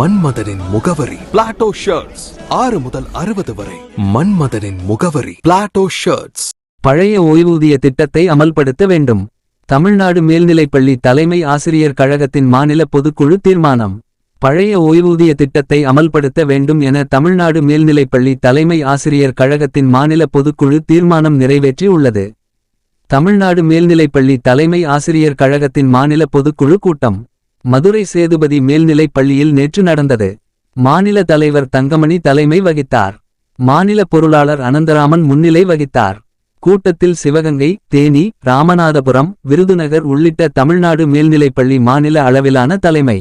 மன்மதனின் முகவரி Plato shirts. 6 முதல் 60 வரை. மன்மதனின் முகவரி பிளாட்டோ ஷர்ட்ஸ். பழைய ஓய்வூதிய திட்டத்தை அமல்படுத்த வேண்டும். தமிழ்நாடு மேல்நிலைப்பள்ளி தலைமை ஆசிரியர் கழகத்தின் மாநில பொதுக்குழு தீர்மானம். பழைய ஓய்வூதிய திட்டத்தை அமல்படுத்த வேண்டும் என தமிழ்நாடு மேல்நிலைப்பள்ளி தலைமை ஆசிரியர் கழகத்தின் மாநில பொதுக்குழு தீர்மானம் நிறைவேற்றி உள்ளது. தமிழ்நாடு மேல்நிலைப்பள்ளி தலைமை ஆசிரியர் கழகத்தின் மாநில பொதுக்குழு கூட்டம் மதுரை சேதுபதி மேல்நிலைப் பள்ளியில் நேற்று நடந்தது. மாநில தலைவர் தங்கமணி தலைமை வகித்தார். மாநில பொருளாளர் அனந்தராமன் முன்னிலை வகித்தார். கூட்டத்தில் சிவகங்கை, தேனி, ராமநாதபுரம், விருதுநகர் உள்ளிட்ட தமிழ்நாடு மேல்நிலைப்பள்ளி மாநில அளவிலான தலைமை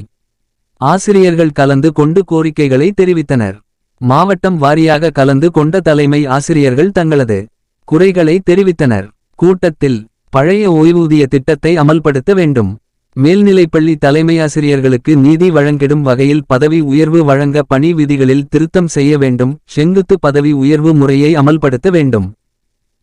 ஆசிரியர்கள் கலந்து கொண்டு கோரிக்கைகளை தெரிவித்தனர். மாவட்டம் வாரியாக கலந்து கொண்ட தலைமை ஆசிரியர்கள் தங்களது குறைகளை தெரிவித்தனர். கூட்டத்தில் பழைய ஓய்வூதிய திட்டத்தை அமல்படுத்த வேண்டும், மேல்நிலைப்பள்ளி தலைமையாசிரியர்களுக்கு நீதி வழங்கிடும் வகையில் பதவி உயர்வு வழங்க பணி விதிகளில் திருத்தம் செய்ய வேண்டும், செங்குத்து பதவி உயர்வு முறையை அமல்படுத்த வேண்டும்,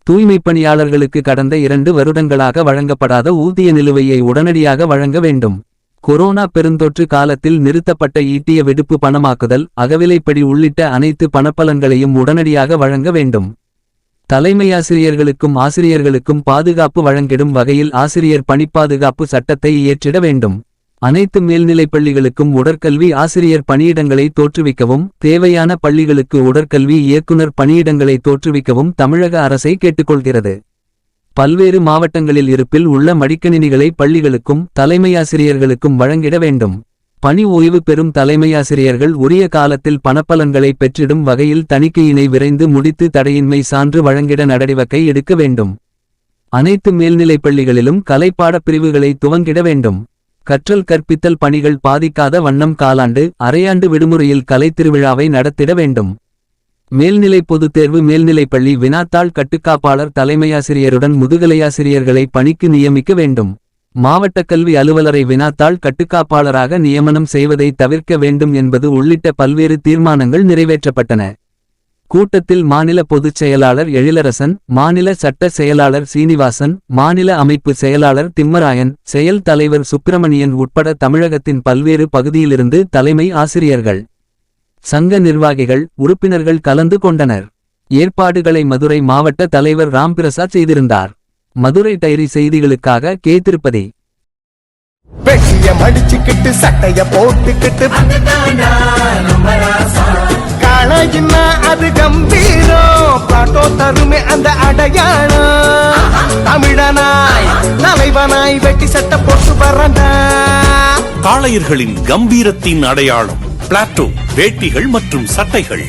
தூய்மைப் பணியாளர்களுக்கு கடந்த 2 வருடங்களாக வழங்கப்படாத ஊதிய நிலுவையை உடனடியாக வழங்க வேண்டும், கொரோனா பெருந்தொற்று காலத்தில் நிறுத்தப்பட்ட ஈட்டிய விடுப்பு பணமாக்குதல், அகவிலைப்படி உள்ளிட்ட அனைத்து பணப்பலன்களையும் உடனடியாக வழங்க வேண்டும், தலைமையாசிரியர்களுக்கும் ஆசிரியர்களுக்கும் பாதுகாப்பு வழங்கிடும் வகையில் ஆசிரியர் பணிப்பாதுகாப்பு சட்டத்தை இயற்றிட வேண்டும், அனைத்து மேல்நிலைப்பள்ளிகளுக்கும் உடற்கல்வி ஆசிரியர் பணியிடங்களை தோற்றுவிக்கவும், தேவையான பள்ளிகளுக்கு உடற்கல்வி இயக்குனர் பணியிடங்களை தோற்றுவிக்கவும் தமிழக அரசை கேட்டுக்கொள்கிறது. பல்வேறு மாவட்டங்களில் இருப்பில் உள்ள மடிக்கணினிகளை பள்ளிகளுக்கும் தலைமையாசிரியர்களுக்கும் வழங்கிட வேண்டும், பணி ஓய்வு பெறும் தலைமையாசிரியர்கள் உரிய காலத்தில் பணப்பலன்களை பெற்றிடும் வகையில் தணிக்கையினை விரைந்து முடித்து தடையின்மை சான்று வழங்கிட நடவடிக்கை எடுக்க வேண்டும், அனைத்து மேல்நிலைப்பள்ளிகளிலும் கலைப்பாடப் பிரிவுகளை துவங்கிட வேண்டும், கற்றல் கற்பித்தல் பணிகள் பாதிக்காத வண்ணம் காலாண்டு, அரையாண்டு விடுமுறையில் கலைத்திருவிழாவை நடத்திட வேண்டும், மேல்நிலை பொதுத் தேர்வு மேல்நிலைப்பள்ளி வினாத்தாள் கட்டுக்காப்பாளர் தலைமையாசிரியருடன் முதுகலையாசிரியர்களை பணிக்கு நியமிக்க வேண்டும், மாவட்ட கல்வி அலுவலரை வினாத்தாள் கட்டுக்காப்பாளராக நியமனம் செய்வதை தவிர்க்க வேண்டும் என்பது உள்ளிட்ட பல்வேறு தீர்மானங்கள் நிறைவேற்றப்பட்டன. கூட்டத்தில் மாநில பொதுச் செயலாளர் எழிலரசன், மாநில சட்ட செயலாளர் சீனிவாசன், மாநில அமைப்பு செயலாளர் திம்மராயன், செயல் தலைவர் சுப்பிரமணியன் உட்பட தமிழகத்தின் பல்வேறு பகுதியிலிருந்து தலைமை ஆசிரியர்கள் சங்க நிர்வாகிகள், உறுப்பினர்கள் கலந்து கொண்டனர். ஏற்பாடுகளை மதுரை மாவட்ட தலைவர் ராம்பிரசாத் செய்திருந்தார். மதுரை டைரி செய்திகளுக்காக கே. திருப்பதி. பெட்டிய மடிச்சுக்கிட்டு சட்டைய போட்டுக்கிட்டு காளையின்னா அது கம்பீரம், பிளாட்டோ தருமே அந்த அடையாளம், தமிழனாய் தலைவனாய் வெட்டி சட்டை போட்டு வரண்டா. காளையர்களின் கம்பீரத்தின் அடையாளம் பிளாட்டோ வேட்டிகள் மற்றும் சட்டைகள்.